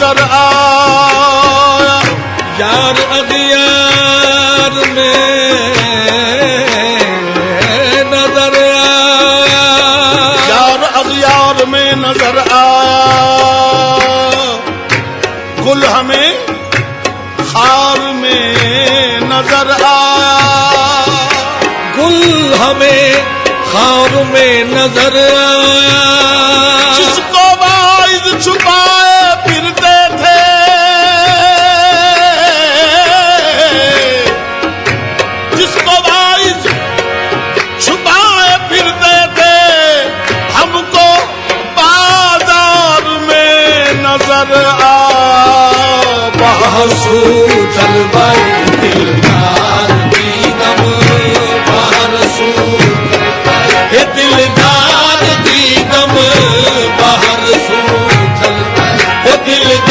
نظر آیا، یار اغیار میں نظر آیا، یار اغیار میں نظر آیا، گل ہمیں خار میں نظر آیا، گل ہمیں خار میں نظر آیا، جس کو باعث چھپائے پھرتے تھے، جس کو باعث چھپائے پھرتے تھے، ہم کو بازار میں نظر آیا، باہر سو چل بھائی دلدار کی دم، باہر سو یہ دلدار کی دم، باہر سو چل بھائی دلدار